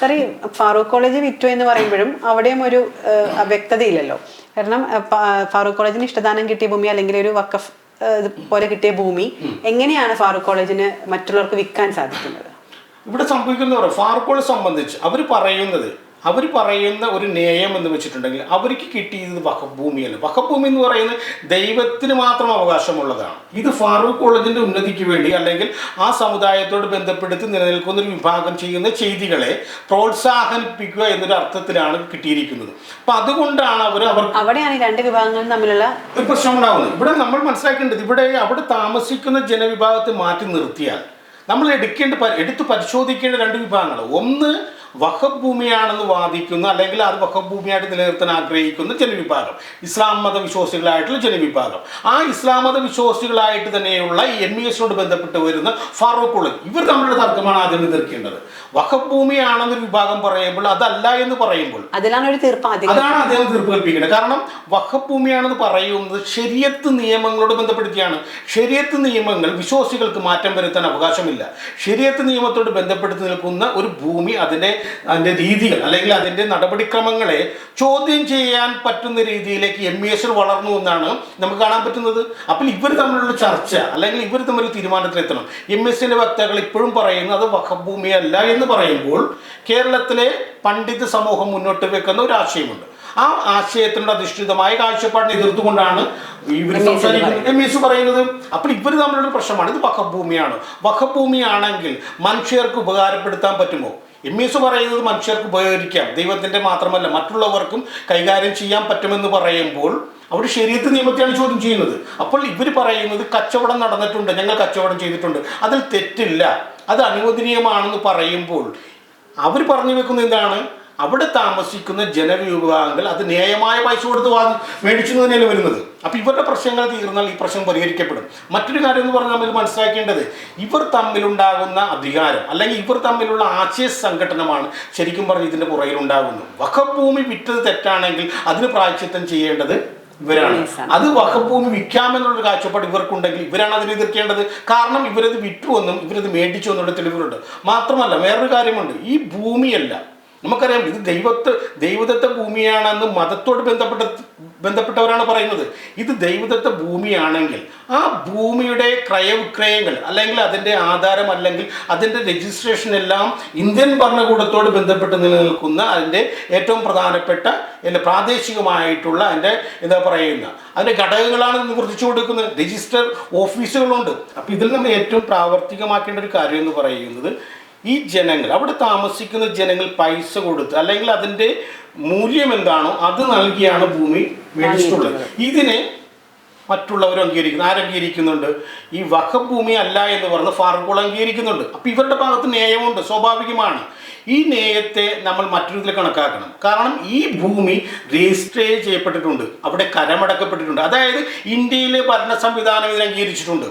Sir ഈ Farooq college വിറ്റു എന്ന് പറയുമ്പോഴും അവിടെയും ഒരു അവ്യക്തതയില്ലല്ലോ. കാരണം ഫാറൂഖ് കോളേജിന് ഇഷ്ടദാനം കിട്ടിയ ഭൂമി അല്ലെങ്കിൽ ഒരു വഖഫ് പോലെ കിട്ടിയ ഭൂമി എങ്ങനെയാണ് ഫാറൂഖ് കോളേജിന് മറ്റുള്ളവർക്ക് വിൽക്കാൻ സാധിക്കുന്നത്? ഇവിടെ സംഭവിക്കുന്ന ഫാറൂഖ് കോളേജ് സംബന്ധിച്ച് അവർ പറയുന്ന ഒരു ന്യായം എന്ന് വെച്ചിട്ടുണ്ടെങ്കിൽ അവർക്ക് കിട്ടിയത് വഖഫ് ഭൂമിയല്ല. വഖഫ് ഭൂമി എന്ന് പറയുന്നത് ദൈവത്തിന് മാത്രം അവകാശമുള്ളതാണ്. ഇത് ഫാറൂഖ് കോളേജിന്റെ ഉന്നതിക്ക് വേണ്ടി അല്ലെങ്കിൽ ആ സമുദായത്തോട് ബന്ധപ്പെടുത്തി നിലനിൽക്കുന്ന ഒരു വിഭാഗം ചെയ്യുന്ന ചെയ്തികളെ പ്രോത്സാഹിപ്പിക്കുക എന്നൊരു അർത്ഥത്തിലാണ് കിട്ടിയിരിക്കുന്നത്. അപ്പൊ അതുകൊണ്ടാണ് അവിടെയാണ് രണ്ട് വിഭാഗങ്ങളും തമ്മിലുള്ള ഒരു പ്രശ്നം ഉണ്ടാകുന്നത്. ഇവിടെ നമ്മൾ മനസ്സിലാക്കേണ്ടത് അവിടെ താമസിക്കുന്ന ജനവിഭാഗത്തെ മാറ്റി നിർത്തിയാൽ നമ്മൾ എടുത്ത് പരിശോധിക്കേണ്ട രണ്ട് വിഭാഗങ്ങൾ. ഒന്ന് വഖഫ് ഭൂമിയാണെന്ന് വാദിക്കുന്ന അല്ലെങ്കിൽ അത് വഖഫ് ഭൂമിയായിട്ട് നിലനിർത്താൻ ആഗ്രഹിക്കുന്ന ജനവിഭാഗം, ഇസ്ലാം മത വിശ്വാസികളായിട്ടുള്ള ജനവിഭാഗം. ആ ഇസ്ലാം മത വിശ്വാസികളായിട്ട് തന്നെയുള്ള ഈ MES ബന്ധപ്പെട്ട് വരുന്ന ഫാറൂഖ് കോളേജ്, ഇവർ തമ്മിലുള്ള തർക്കമാണ് ആദ്യം തീർക്കേണ്ടത്. വഖഫ് ഭൂമിയാണെന്നൊരു വിഭാഗം പറയുമ്പോൾ അതല്ല എന്ന് പറയുമ്പോൾ അതാണ് അദ്ദേഹം തീർപ്പ് കൽപ്പിക്കേണ്ടത്. കാരണം വഖഫ് ഭൂമിയാണെന്ന് പറയുന്നത് ശരീഅത്ത് നിയമങ്ങളോട് ബന്ധപ്പെടുത്തിയാണ്. ശരീഅത്ത് നിയമങ്ങൾ വിശ്വാസികൾക്ക് മാറ്റം വരുത്താൻ അവകാശമില്ല. ശരീഅത്ത് നിയമത്തോട് ബന്ധപ്പെടുത്തി നിൽക്കുന്ന ഒരു ഭൂമി അതിൻ്റെ രീതികൾ അല്ലെങ്കിൽ അതിൻ്റെ നടപടിക്രമങ്ങളെ ചോദ്യം ചെയ്യാൻ പറ്റുന്ന രീതിയിലേക്ക് MES വളർന്നു എന്നാണ് നമുക്ക് കാണാൻ പറ്റുന്നത്. അപ്പോൾ ഇവർ തമ്മിലുള്ള ചർച്ച അല്ലെങ്കിൽ ഇവർ തമ്മിൽ തീരുമാനത്തിലെത്തണം. MESന്റെ വക്താക്കൾ ഇപ്പോഴും പറയുന്നത് അത് വഖഫ് ഭൂമിയല്ല എന്ന് പറയുമ്പോൾ കേരളത്തിലെ പണ്ഡിത സമൂഹം മുന്നോട്ട് വെക്കുന്ന ഒരു ആശയമുണ്ട്. ആ ആശയത്തിനുള്ള അധിഷ്ഠിതമായ കാഴ്ചപ്പാടിനെ എതിർത്തുകൊണ്ടാണ് ഇവർ സംസാരിക്കുന്നത്, MES പറയുന്നത്. അപ്പോൾ ഇവർ തമ്മിലുള്ള പ്രശ്നമാണ്. ഇത് വഖഫ് ഭൂമിയാണ്. വഖഫ് ഭൂമിയാണെങ്കിൽ മനുഷ്യർക്ക് ഉപകാരപ്പെടുത്താൻ പറ്റുമോ? MES പറയുന്നത് മനുഷ്യർക്ക് ഉപകരിക്കാം, ദൈവത്തിൻ്റെ മാത്രമല്ല മറ്റുള്ളവർക്കും കൈകാര്യം ചെയ്യാൻ പറ്റുമെന്ന് പറയുമ്പോൾ അവർ ശരീഅത്ത് നിയമത്തെയാണ് ചോദ്യം ചെയ്യുന്നത്. അപ്പോൾ ഇവർ പറയുന്നത് കച്ചവടം നടന്നിട്ടുണ്ട്, ഞങ്ങൾ കച്ചവടം ചെയ്തിട്ടുണ്ട്, അതിൽ തെറ്റില്ല, അത് അനുവദനീയമാണെന്ന് പറയുമ്പോൾ അവർ പറഞ്ഞു വെക്കുന്നത് എന്താണ്? അവിടെ താമസിക്കുന്ന ജനവിഭാഗങ്ങൾ അത് ന്യായമായ പൈസ കൊടുത്ത് മേടിച്ചു തന്നെയാണ് വരുന്നത്. അപ്പോൾ ഇവരുടെ പ്രശ്നങ്ങൾ തീർന്നാൽ ഈ പ്രശ്നം പരിഹരിക്കപ്പെടും. മറ്റൊരു കാര്യം എന്ന് പറഞ്ഞാൽ നമ്മൾ മനസ്സിലാക്കേണ്ടത് ഇവർ തമ്മിലുണ്ടാകുന്ന അധികാരം അല്ലെങ്കിൽ ഇവർ തമ്മിലുള്ള ആശയ സംഘടനമാണ് ശരിക്കും പറഞ്ഞ് ഇതിൻ്റെ പുറകിലുണ്ടാകുന്നത്. വഖഫ് ഭൂമി വിറ്റത് തെറ്റാണെങ്കിൽ അതിന് പ്രായശ്ചിത്തം ചെയ്യേണ്ടത് ഇവരാണ്. അത് വഖഫ് ഭൂമി വിൽക്കാമെന്നുള്ളൊരു കാഴ്ചപ്പാട് ഇവർക്കുണ്ടെങ്കിൽ ഇവരാണ് അതിനെ എതിർക്കേണ്ടത്. കാരണം ഇവരത് വിറ്റുവെന്നും ഇവരത് മേടിച്ചു എന്നുള്ള തെളിവുകളുണ്ട്. മാത്രമല്ല വേറൊരു കാര്യമുണ്ട്, ഈ ഭൂമിയല്ല, നമുക്കറിയാം ഇത് ദൈവദത്ത ഭൂമിയാണെന്ന് മതത്തോട് ബന്ധപ്പെട്ടവരാണ് പറയുന്നത്. ഇത് ദൈവദത്ത ഭൂമിയാണെങ്കിൽ ആ ഭൂമിയുടെ ക്രയവിക്രയങ്ങൾ അല്ലെങ്കിൽ അതിൻ്റെ ആധാരം അല്ലെങ്കിൽ അതിൻ്റെ രജിസ്ട്രേഷൻ എല്ലാം ഇന്ത്യൻ ഭരണകൂടത്തോട് ബന്ധപ്പെട്ട് നിലനിൽക്കുന്ന അതിൻ്റെ ഏറ്റവും പ്രധാനപ്പെട്ട പ്രാദേശികമായിട്ടുള്ള അതിൻ്റെ അതിൻ്റെ ഘടകങ്ങളാണ് നിവർത്തിച്ചു കൊടുക്കുന്നത്. രജിസ്റ്റർ ഓഫീസുകളുണ്ട്. അപ്പോൾ ഇതിൽ നമ്മൾ ഏറ്റവും പ്രാവർത്തികമാക്കേണ്ട ഒരു കാര്യം എന്ന് പറയുന്നത് ഈ ജനങ്ങൾ, അവിടെ താമസിക്കുന്ന ജനങ്ങൾ പൈസ കൊടുത്ത് അല്ലെങ്കിൽ അതിൻ്റെ മൂല്യം എന്താണോ അത് നൽകിയാണ് ഭൂമി മേടിച്ചിട്ടുള്ളത്. ഇതിനെ മറ്റുള്ളവർ ആരംഗീകരിക്കുന്നുണ്ട്? ഈ വഖഫ് ഭൂമി അല്ല എന്ന് പറഞ്ഞ് ഫാറൂഖ് അംഗീകരിക്കുന്നുണ്ട്. അപ്പോൾ ഇവരുടെ ഭാഗത്ത് ന്യായമുണ്ട്, സ്വാഭാവികമാണ്. ഈ ന്യായത്തെ നമ്മൾ മറ്റൊരു ഇതിൽ കണക്കാക്കണം. കാരണം ഈ ഭൂമി രജിസ്റ്റർ ചെയ്യപ്പെട്ടിട്ടുണ്ട്, അവിടെ കരമടക്കപ്പെട്ടിട്ടുണ്ട്. അതായത് ഇന്ത്യയിലെ ഭരണ സംവിധാനം ഇതിനെ അംഗീകരിച്ചിട്ടുണ്ട്.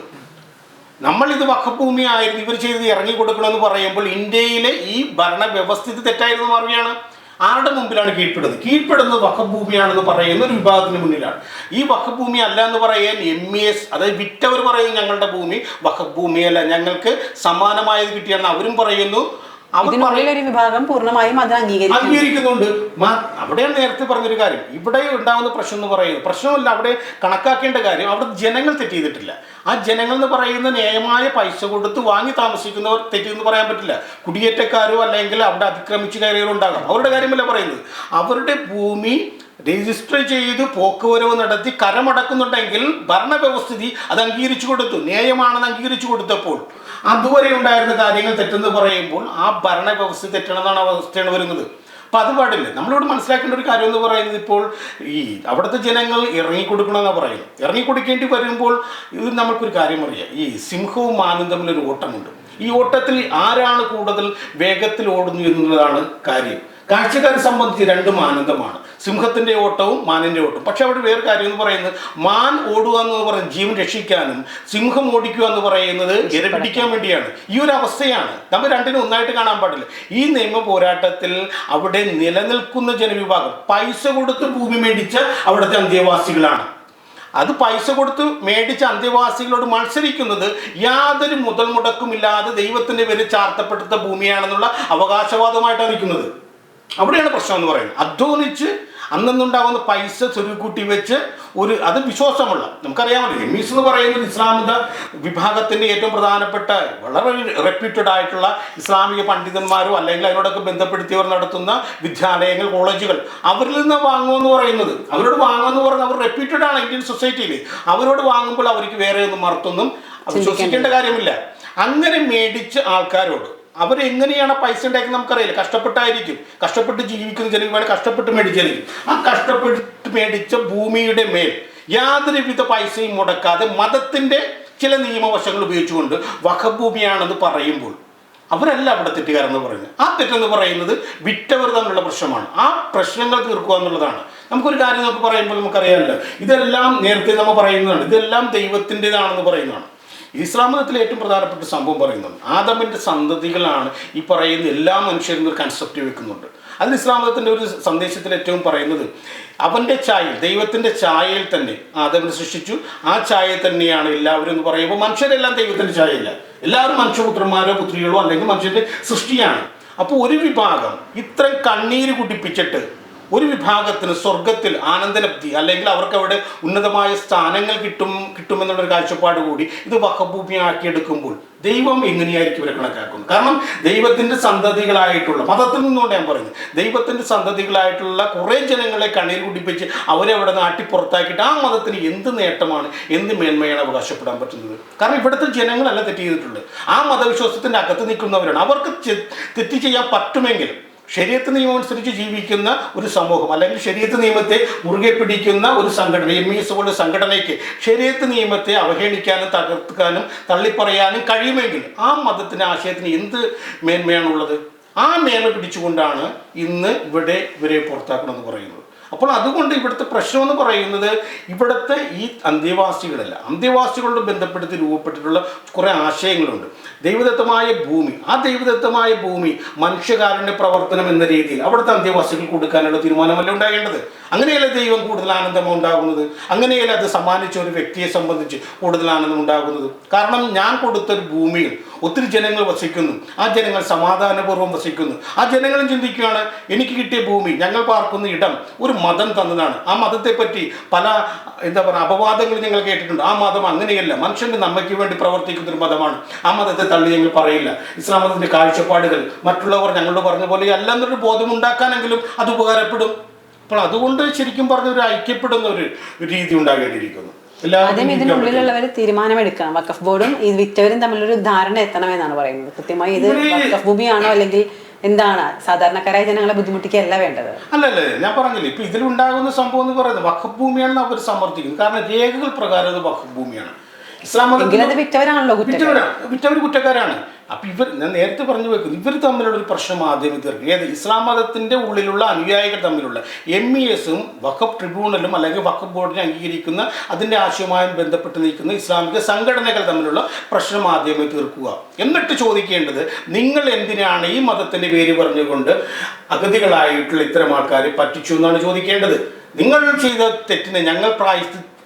നമ്മളിത് വഖഫ് ഭൂമിയായിരുന്നു ഇവർ ചെയ്ത് ഇറങ്ങിക്കൊടുക്കണമെന്ന് പറയുമ്പോൾ ഇന്ത്യയിലെ ഈ ഭരണ വ്യവസ്ഥിതി തെറ്റായിരുന്നു മാറുകയാണ്. ആരുടെ മുമ്പിലാണ് കീഴ്പ്പെടുന്നത് വഖഫ് ഭൂമിയാണെന്ന് പറയുന്ന ഒരു വിഭാഗത്തിന് മുന്നിലാണ്. ഈ വഖഫ് ഭൂമി അല്ല എന്ന് പറയാൻ MES അതായത് വിറ്റവർ പറയുന്നു ഞങ്ങളുടെ ഭൂമി വഖഫ് ഭൂമിയല്ല, ഞങ്ങൾക്ക് സമാനമായത് കിട്ടിയാണെന്ന് അവരും പറയുന്നു. ഒരു വിഭാഗം പൂർണ്ണമായും അത് അംഗീകരിക്കുന്നുണ്ട്. അവിടെയാണ് നേരത്തെ പറഞ്ഞൊരു കാര്യം, ഇവിടെ ഉണ്ടാകുന്ന പ്രശ്നം എന്ന് പറയുന്നത് പ്രശ്നമല്ല, അവിടെ കണക്കാക്കേണ്ട കാര്യം അവിടെ ജനങ്ങൾ തെറ്റ് ചെയ്തിട്ടില്ല. ആ ജനങ്ങൾ എന്ന് പറയുന്ന ന്യായമായ പൈസ കൊടുത്ത് വാങ്ങി താമസിക്കുന്നവർ തെറ്റെന്ന് പറയാൻ പറ്റില്ല. കുടിയേറ്റക്കാരോ അല്ലെങ്കിൽ അവിടെ അതിക്രമിച്ച് കയറിയവരോ ഉണ്ടാകാം, അവരുടെ കാര്യമല്ല പറയുന്നത്. അവരുടെ ഭൂമി രജിസ്റ്റർ ചെയ്ത് പോക്കുവരവ് നടത്തി കരമടക്കുന്നുണ്ടെങ്കിൽ ഭരണവ്യവസ്ഥിതി അത് അംഗീകരിച്ചു കൊടുത്തു, ന്യായമാണെന്ന് അംഗീകരിച്ചു കൊടുത്തപ്പോൾ അതുവരെ ഉണ്ടായിരുന്ന കാര്യങ്ങൾ തെറ്റെന്ന് പറയുമ്പോൾ ആ ഭരണവ്യവസ്ഥ തെറ്റണമെന്നാണ് അവസ്ഥയാണ് വരുന്നത്. അപ്പം അത് പാടില്ല. നമ്മളിവിടെ മനസ്സിലാക്കേണ്ട ഒരു കാര്യം എന്ന് പറയുന്നത് ഇപ്പോൾ ഈ അവിടുത്തെ ജനങ്ങൾ ഇറങ്ങിക്കൊടുക്കണമെന്നാണ് പറയുന്നത്. ഇറങ്ങിക്കൊടുക്കേണ്ടി വരുമ്പോൾ ഇത് നമുക്കൊരു കാര്യം അറിയാം, ഈ സിംഹവും മാനും തമ്മിലൊരു ഓട്ടമുണ്ട്. ഈ ഓട്ടത്തിൽ ആരാണ് കൂടുതൽ വേഗത്തിൽ ഓടുന്നു എന്നുള്ളതാണ് കാര്യം. കാഴ്ചക്കാരെ സംബന്ധിച്ച് രണ്ടും ആനന്ദമാണ്, സിംഹത്തിൻ്റെ ഓട്ടവും മാനിൻ്റെ ഓട്ടവും. പക്ഷെ അവിടെ വേറെ കാര്യം എന്ന് പറയുന്നത് മാൻ ഓടുക എന്ന് പറയുന്നത് ജീവൻ രക്ഷിക്കാനും സിംഹം ഓടിക്കുക എന്ന് പറയുന്നത് ഇര പിടിക്കാൻ വേണ്ടിയാണ്. ഈ ഒരു അവസ്ഥയാണ് നമ്മൾ രണ്ടിനും ഒന്നായിട്ട് കാണാൻ പാടില്ല. ഈ നിയമ പോരാട്ടത്തിൽ അവിടെ നിലനിൽക്കുന്ന ജനവിഭാഗം പൈസ കൊടുത്ത് ഭൂമി മേടിച്ച അവിടുത്തെ അന്തേവാസികളാണ്. അത് പൈസ കൊടുത്ത് മേടിച്ച അന്തേവാസികളോട് മത്സരിക്കുന്നത് യാതൊരു മുതൽ മുടക്കുമില്ലാതെ ദൈവത്തിൻ്റെ പേരിൽ ചാർത്തപ്പെടുത്ത ഭൂമിയാണെന്നുള്ള അവകാശവാദമായിട്ടാണ് നിൽക്കുന്നത്. അവിടെയാണ് പ്രശ്നം എന്ന് പറയുന്നത്. അധ്വാനിച്ച് അന്നുണ്ടാകുന്ന പൈസ ചുരുക്കൂട്ടി വെച്ച് അത് വിശ്വാസമുള്ള, നമുക്കറിയാമല്ലോ എമ്മീസ് എന്ന് പറയുന്നത് ഇസ്ലാമിക വിഭാഗത്തിൻ്റെ ഏറ്റവും പ്രധാനപ്പെട്ട വളരെ റെപ്യൂട്ടഡ് ആയിട്ടുള്ള ഇസ്ലാമിക പണ്ഡിതന്മാരോ അല്ലെങ്കിൽ അതിനോടൊക്കെ ബന്ധപ്പെടുത്തിയവർ നടത്തുന്ന വിദ്യാലയങ്ങൾ, കോളേജുകൾ, അവരിൽ നിന്ന് വാങ്ങുമെന്ന് പറയുന്നത്, അവരോട് വാങ്ങുമെന്ന് പറഞ്ഞാൽ അവർ റെപ്യൂട്ടഡ് ആണ് ഇന്ത്യൻ സൊസൈറ്റിയിൽ. അവരോട് വാങ്ങുമ്പോൾ അവർക്ക് വേറെ ഒന്നും മറുത്തൊന്നും വിശ്വസിക്കേണ്ട കാര്യമില്ല. അങ്ങനെ മേടിച്ച ആൾക്കാരോട് അവരെങ്ങനെയാണ് പൈസ ഉണ്ടാക്കുന്നത് നമുക്കറിയില്ല. കഷ്ടപ്പെട്ടായിരിക്കും, കഷ്ടപ്പെട്ട് ജീവിക്കുന്ന ജനങ്ങൾ കഷ്ടപ്പെട്ട് മേടിച്ചായിരിക്കും. ആ കഷ്ടപ്പെട്ട് മേടിച്ച ഭൂമിയുടെ മേൽ യാതൊരുവിധ പൈസയും മുടക്കാതെ മതത്തിൻ്റെ ചില നിയമവശങ്ങൾ ഉപയോഗിച്ചുകൊണ്ട് വഖഫ് ഭൂമിയാണെന്ന് പറയുമ്പോൾ അവരല്ല അവിടെ തെറ്റുകാരെന്ന് പറയുന്നത്. ആ തെറ്റെന്ന് പറയുന്നത് വിറ്റവർ തമ്മിലുള്ള പ്രശ്നമാണ്. ആ പ്രശ്നങ്ങൾ തീർക്കുക എന്നുള്ളതാണ്. നമുക്കൊരു കാര്യം നമുക്ക് പറയുമ്പോൾ നമുക്കറിയാമല്ലോ, ഇതെല്ലാം നേരത്തെ നമ്മൾ പറയുന്നതാണ്, ഇതെല്ലാം ദൈവത്തിൻ്റെതാണെന്ന് പറയുന്നതാണ്. ഇസ്ലാം മതത്തിലെ ഏറ്റവും പ്രധാനപ്പെട്ട സംഭവം പറയുന്നുണ്ട്, ആദമിൻ്റെ സന്തതികളാണ് ഈ പറയുന്ന എല്ലാ മനുഷ്യരും ഒരു കൺസെപ്റ്റ് വെക്കുന്നുണ്ട്. അതിൽ ഇസ്ലാം മതത്തിൻ്റെ ഒരു സന്ദേശത്തിൽ ഏറ്റവും പറയുന്നത് അവൻ്റെ ഛായയിൽ, ദൈവത്തിൻ്റെ ഛായയിൽ തന്നെ ആദമിനെ സൃഷ്ടിച്ചു, ആ ഛായയിൽ തന്നെയാണ് എല്ലാവരും എന്ന് പറയുമ്പോൾ മനുഷ്യരെല്ലാം ദൈവത്തിൻ്റെ ഛായയില്ല, എല്ലാവരും മനുഷ്യപുത്രന്മാരോ പുത്രികളോ അല്ലെങ്കിൽ മനുഷ്യൻ്റെ സൃഷ്ടിയാണ്. അപ്പോൾ ഒരു വിഭാഗം ഇത്രയും കണ്ണീര് കുടിപ്പിച്ചിട്ട് ഒരു വിഭാഗത്തിന് സ്വർഗത്തിൽ ആനന്ദലബ്ധി അല്ലെങ്കിൽ അവർക്ക് അവിടെ ഉന്നതമായ സ്ഥാനങ്ങൾ കിട്ടുമെന്നുള്ളൊരു കാഴ്ചപ്പാട് കൂടി ഇത് വഖഫ് ഭൂമിയാക്കിയെടുക്കുമ്പോൾ ദൈവം എങ്ങനെയായിരിക്കും ഇവരെ കണക്കാക്കുന്നത്? കാരണം ദൈവത്തിൻ്റെ സന്തതികളായിട്ടുള്ള, മതത്തിൽ നിന്നുകൊണ്ട് ഞാൻ പറയുന്നത്, ദൈവത്തിൻ്റെ സന്തതികളായിട്ടുള്ള കുറേ ജനങ്ങളെ കണ്ണീർ കുടിപ്പിച്ച് അവരെ അവിടെ നാട്ടി പുറത്താക്കിയിട്ട് ആ മതത്തിന് എന്ത് നേട്ടമാണ്, എന്ത് മേന്മയാണ് അവകാശപ്പെടാൻ പറ്റുന്നത്? കാരണം ഇവിടുത്തെ ജനങ്ങളല്ല തെറ്റ് ചെയ്തിട്ടുള്ളത്, ആ മതവിശ്വാസത്തിൻ്റെ അകത്ത് നിൽക്കുന്നവരാണ്. അവർക്ക് തെറ്റ് ചെയ്യാൻ പറ്റുമെങ്കിലും ശരീഅത്ത് നിയമം അനുസരിച്ച് ജീവിക്കുന്ന ഒരു സമൂഹം അല്ലെങ്കിൽ ശരീഅത്ത് നിയമത്തെ മുറുകെ പിടിക്കുന്ന ഒരു സംഘടന, എമ്മീസ് പോലുള്ള സംഘടനയ്ക്ക് ശരീഅത്ത് നിയമത്തെ അവഹേളിക്കാനും തകർക്കാനും തള്ളിപ്പറയാനും കഴിയുമെങ്കിൽ ആ മതത്തിൻ്റെ ആശയത്തിന് എന്ത് മേന്മയാണുള്ളത്? ആ മേന്മ പിടിച്ചുകൊണ്ടാണ് ഇന്ന് ഇവരെ പുറത്താക്കണമെന്ന് പറയുന്നത്. അപ്പോൾ അതുകൊണ്ട് ഇവിടുത്തെ പ്രശ്നം എന്ന് പറയുന്നത് ഇവിടുത്തെ ഈ അന്തേവാസികളോട് ബന്ധപ്പെടുത്തി രൂപപ്പെട്ടിട്ടുള്ള കുറേ ആശയങ്ങളുണ്ട്. ദൈവദത്തമായ ഭൂമി, ആ ദൈവദത്തമായ ഭൂമി മനുഷ്യകാരുണ്യ പ്രവർത്തനം എന്ന രീതിയിൽ അവിടുത്തെ അന്തേവാസികൾ കൊടുക്കാനുള്ള തീരുമാനമല്ല ഉണ്ടാകേണ്ടത്. അങ്ങനെയല്ല ദൈവം കൂടുതൽ ആനന്ദം ഉണ്ടാകുന്നത്, അങ്ങനെയല്ല അത് സമ്മാനിച്ച ഒരു വ്യക്തിയെ സംബന്ധിച്ച് കൂടുതൽ ആനന്ദം ഉണ്ടാകുന്നത്. കാരണം ഞാൻ കൊടുത്തൊരു ഭൂമിയിൽ ഒത്തിരി ജനങ്ങൾ വസിക്കുന്നു, ആ ജനങ്ങൾ സമാധാനപൂർവ്വം വസിക്കുന്നു. ആ ജനങ്ങളും ചിന്തിക്കുകയാണ്, എനിക്ക് കിട്ടിയ ഭൂമി, ഞങ്ങൾ പാർക്കുന്ന ഇടം ഒരു മതം തന്നതാണ്. ആ മതത്തെപ്പറ്റി പല അപവാദങ്ങൾ ഞങ്ങൾ കേട്ടിട്ടുണ്ട്. ആ മതം അങ്ങനെയല്ല, മനുഷ്യൻ്റെ നന്മയ്ക്ക് വേണ്ടി പ്രവർത്തിക്കുന്ന ഒരു മതമാണ്. ആ മതത്തെ തള്ളി ഞങ്ങൾ പറയില്ല. ഇസ്ലാം മതത്തിൻ്റെ കാഴ്ചപ്പാടുകൾ മറ്റുള്ളവർ ഞങ്ങളോട് പറഞ്ഞ പോലെ അല്ല എന്നൊരു ബോധമുണ്ടാക്കാനെങ്കിലും അത് ഉപകാരപ്പെടും. അപ്പോൾ അതുകൊണ്ട് ശരിക്കും പറഞ്ഞ ഒരു ഐക്യപ്പെടുന്ന ഒരു രീതി ഉണ്ടാകേണ്ടിയിരിക്കുന്നു. ആദ്യം ഇതിനുള്ളിലുള്ളവർ തീരുമാനമെടുക്കണം. വഖഫ് ബോർഡും ഈ വിറ്റവരും തമ്മിലൊരു ധാരണ എത്തണമെന്നാണ് പറയുന്നത്. കൃത്യമായി ഇത് വഖഫ് ഭൂമിയാണോ അല്ലെങ്കിൽ എന്താണ് സാധാരണക്കാരായ ജനങ്ങളെ ബുദ്ധിമുട്ടിക്കുകയല്ല വേണ്ടത്. അല്ലല്ലേ, ഞാൻ പറഞ്ഞില്ലേ, ഇപ്പൊ ഇതിലുണ്ടാകുന്ന സംഭവം എന്ന് പറയുന്നത് വഖഫ് ഭൂമിയാണെന്ന് അവർ സമർത്ഥിക്കുന്നു. കാരണം രേഖകൾ പ്രകാരം അത് വഖഫ് ഭൂമിയാണ്. ഇസ്ലാം വിറ്റവരാണല്ലോ, വിറ്റവർ കുറ്റക്കാരാണ്. അപ്പം ഞാൻ നേരത്തെ പറഞ്ഞു വെക്കുന്നു, ഇവർ തമ്മിലുള്ള ഒരു പ്രശ്നം ആദ്യം തീർക്കും. ഇസ്ലാം മതത്തിൻ്റെ ഉള്ളിലുള്ള അനുയായികൾ തമ്മിലുള്ള MES-ഉം വഖഫ് ട്രിബ്യൂണലും അല്ലെങ്കിൽ വഖഫ് ബോർഡിനെ അംഗീകരിക്കുന്ന അതിൻ്റെ ആശയവുമായി ബന്ധപ്പെട്ട് നിൽക്കുന്ന ഇസ്ലാമിക സംഘടനകൾ തമ്മിലുള്ള പ്രശ്നം ആദ്യമേ തീർക്കുക. എന്നിട്ട് ചോദിക്കേണ്ടത്, നിങ്ങൾ എന്തിനാണ് ഈ മതത്തിൻ്റെ പേര് പറഞ്ഞുകൊണ്ട് അഗതികളായിട്ടുള്ള ഇത്തരം ആൾക്കാരെ പറ്റിച്ചു എന്നാണ് ചോദിക്കേണ്ടത്. നിങ്ങൾ ചെയ്ത തെറ്റിനെ ഞങ്ങൾ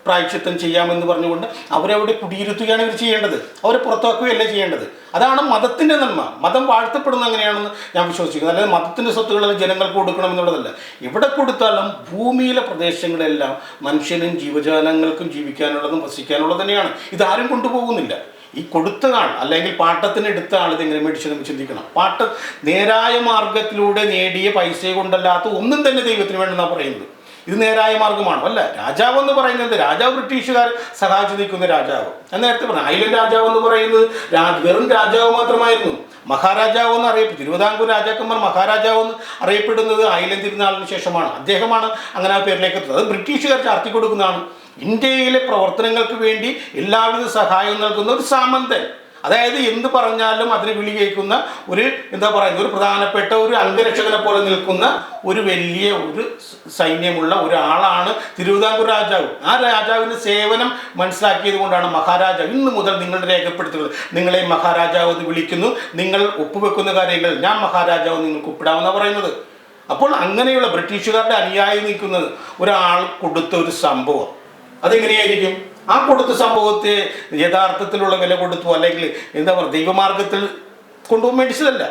പ്രായശ്ചിത്തം ചെയ്യാമെന്ന് പറഞ്ഞുകൊണ്ട് അവരവിടെ കുടിയിരുത്തുകയാണ് ഇവർ ചെയ്യേണ്ടത്, അവരെ പുറത്താക്കുകയല്ല ചെയ്യേണ്ടത്. അതാണ് മതത്തിൻ്റെ നന്മ. മതം വാഴ്ത്തപ്പെടുന്നത് അങ്ങനെയാണെന്ന് ഞാൻ വിശ്വസിക്കുന്നത്. അല്ലാതെ മതത്തിൻ്റെ സ്വത്തുക്കളെല്ലാം ജനങ്ങൾക്ക് കൊടുക്കണം എന്നുള്ളതല്ല. എവിടെ കൊടുത്താലും ഭൂമിയിലെ പ്രദേശങ്ങളെല്ലാം മനുഷ്യനും ജീവജാലങ്ങൾക്കും ജീവിക്കാനുള്ളതും വസിക്കാനുള്ളത് തന്നെയാണ്. ഇതാരും കൊണ്ടുപോകുന്നില്ല. ഈ കൊടുത്ത ആൾ അല്ലെങ്കിൽ പാട്ടത്തിന് എടുത്ത ആൾ ഇതെങ്ങനെ മേടിച്ച് നമ്മൾ ചിന്തിക്കണം. നേരായ മാർഗത്തിലൂടെ നേടിയ പൈസ കൊണ്ടല്ലാത്ത ഒന്നും തന്നെ ദൈവത്തിന് വേണ്ടെന്നാണ് പറയുന്നത്. ഇത് നേരായ മാർഗമാണോ? അല്ല. രാജാവ് എന്ന് പറയുന്നത്, രാജാവ് ബ്രിട്ടീഷുകാർ സഹായിച്ചു നിൽക്കുന്ന രാജാവ്. ഞാൻ നേരത്തെ പറഞ്ഞു, ഐലൻഡ് രാജാവ് എന്ന് പറയുന്നത് വെറും രാജാവ് മാത്രമായിരുന്നു. മഹാരാജാവ് എന്ന് അറിയപ്പെടും, തിരുവിതാംകൂർ രാജാക്കന്മാർ മഹാരാജാവ് എന്ന് അറിയപ്പെടുന്നത് ഐലൻഡ് തിരുനാളിന് ശേഷമാണ്. അദ്ദേഹമാണ് അങ്ങനെ ആ പേരിലേക്ക് എത്തുന്നത്. അത് ബ്രിട്ടീഷുകാർ ചാർത്തി കൊടുക്കുന്നതാണ്. ഇന്ത്യയിലെ പ്രവർത്തനങ്ങൾക്ക് വേണ്ടി എല്ലാവിധ സഹായവും നൽകുന്ന ഒരു സാമന്തൻ, അതായത് എന്ത് പറഞ്ഞാലും അതിന് വിളി കേൾക്കുന്ന ഒരു ഒരു പ്രധാനപ്പെട്ട ഒരു അംഗരക്ഷകനെ പോലെ നിൽക്കുന്ന ഒരു വലിയ ഒരു സൈന്യമുള്ള ഒരാളാണ് തിരുവിതാംകൂർ രാജാവ്. ആ രാജാവിൻ്റെ സേവനം മനസ്സിലാക്കിയത് കൊണ്ടാണ് മഹാരാജാവ് ഇന്ന് മുതൽ നിങ്ങളുടെ രേഖപ്പെടുത്തുന്നത്, നിങ്ങളെ മഹാരാജാവ് എന്ന് വിളിക്കുന്നു, നിങ്ങൾ ഒപ്പുവെക്കുന്ന കാര്യങ്ങൾ ഞാൻ മഹാരാജാവ് നിങ്ങൾക്ക് ഒപ്പിടാമെന്നാണ് പറയുന്നത്. അപ്പോൾ അങ്ങനെയുള്ള ബ്രിട്ടീഷുകാരുടെ അനുയായി നിൽക്കുന്നത് ഒരാൾ കൊടുത്ത ഒരു സംഭവം അതെങ്ങനെയായിരിക്കും? ആ കൊടുത്ത സംഭവത്തെ യഥാർത്ഥത്തിലുള്ള വില കൊടുത്തു, അല്ലെങ്കിൽ എന്താ പറയുക, ദൈവമാർഗത്തിൽ കൊണ്ടുപോകാൻ മേടിച്ചതല്ല.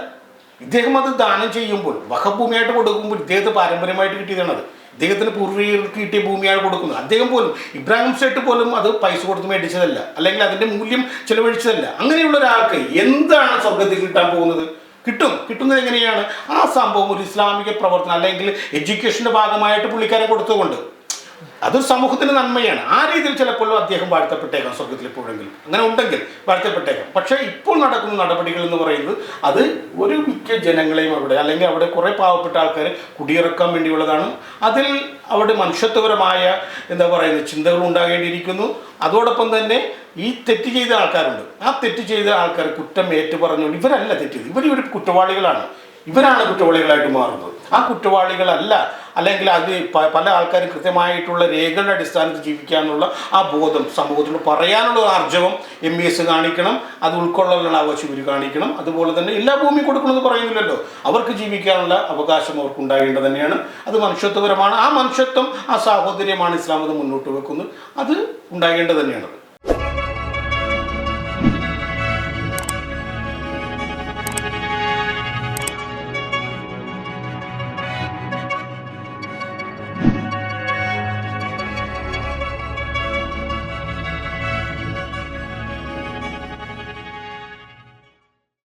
ഇദ്ദേഹം അത് ദാനം ചെയ്യുമ്പോൾ, വഖഫ് കൊടുക്കുമ്പോൾ ഇദ്ദേഹത്തെ പാരമ്പര്യമായിട്ട് കിട്ടിയതാണ്. അത് ഇദ്ദേഹത്തിന് പൂർവികർക്ക് കിട്ടിയ ഭൂമിയാണ് കൊടുക്കുന്നത്. അദ്ദേഹം പോലും, ഇബ്രാഹിം സേട്ട് പോലും അത് പൈസ കൊടുത്ത് മേടിച്ചതല്ല, അല്ലെങ്കിൽ അതിന്റെ മൂല്യം ചെലവഴിച്ചതല്ല. അങ്ങനെയുള്ള ഒരാൾക്ക് എന്താണ് സ്വർഗത്തിൽ കിട്ടാൻ പോകുന്നത്? കിട്ടുന്നത് എങ്ങനെയാണ്? ആ സംഭവം ഒരു ഇസ്ലാമിക പ്രവർത്തനം അല്ലെങ്കിൽ എഡ്യൂക്കേഷന്റെ ഭാഗമായിട്ട് പുള്ളിക്കാരൻ കൊടുത്തുകൊണ്ട് അതൊരു സമൂഹത്തിന് നന്മയാണ്. ആ രീതിയിൽ ചിലപ്പോൾ അദ്ദേഹം വാഴ്ത്തപ്പെട്ടേക്കാം സ്വർഗത്തിൽ എപ്പോഴെങ്കിലും, അങ്ങനെ ഉണ്ടെങ്കിൽ വാഴ്ത്തപ്പെട്ടേക്കാം. പക്ഷേ ഇപ്പോൾ നടക്കുന്ന നടപടികൾ എന്ന് പറയുന്നത് അത് ഒരു മിക്ക ജനങ്ങളെയും അവിടെ, അല്ലെങ്കിൽ അവിടെ കുറേ പാവപ്പെട്ട ആൾക്കാർ കുടിയിറക്കാൻ വേണ്ടിയുള്ളതാണ്. അതിൽ അവിടെ മനുഷ്യത്വപരമായ എന്താ പറയുന്നത് ചിന്തകൾ ഉണ്ടാകേണ്ടിയിരിക്കുന്നു. അതോടൊപ്പം തന്നെ ഈ തെറ്റ് ചെയ്ത ആൾക്കാരുണ്ട്. ആ തെറ്റ് ചെയ്ത ആൾക്കാർ കുറ്റം ഏറ്റു പറഞ്ഞുകൊണ്ട് ഇവരല്ല തെറ്റ് ചെയ്ത്, ഇവർ കുറ്റവാളികളാണ്, ഇവരാണ് കുറ്റവാളികളായിട്ട് മാറുന്നത്. ആ കുറ്റവാളികളല്ല, അല്ലെങ്കിൽ അത് പല ആൾക്കാർ കൃത്യമായിട്ടുള്ള രേഖകളുടെ അടിസ്ഥാനത്തിൽ ജീവിക്കാനുള്ള ആ ബോധം സമൂഹത്തിൽ പറയാനുള്ള ആർജവം MES കാണിക്കണം. അത് ഉൾക്കൊള്ളാനുള്ള ആവശ്യം ഇവർ കാണിക്കണം. അതുപോലെ തന്നെ എല്ലാ ഭൂമിയും കൊടുക്കണമെന്ന് പറയുന്നില്ലല്ലോ. അവർക്ക് ജീവിക്കാനുള്ള അവകാശം അവർക്ക് ഉണ്ടാകേണ്ടത് തന്നെയാണ്. അത് മനുഷ്യത്വപരമാണ്. ആ മനുഷ്യത്വം, ആ സാഹോദര്യമാണ് ഇസ്ലാം അത് മുന്നോട്ട് വെക്കുന്നത്. അത് ഉണ്ടാകേണ്ടത് തന്നെയാണ്.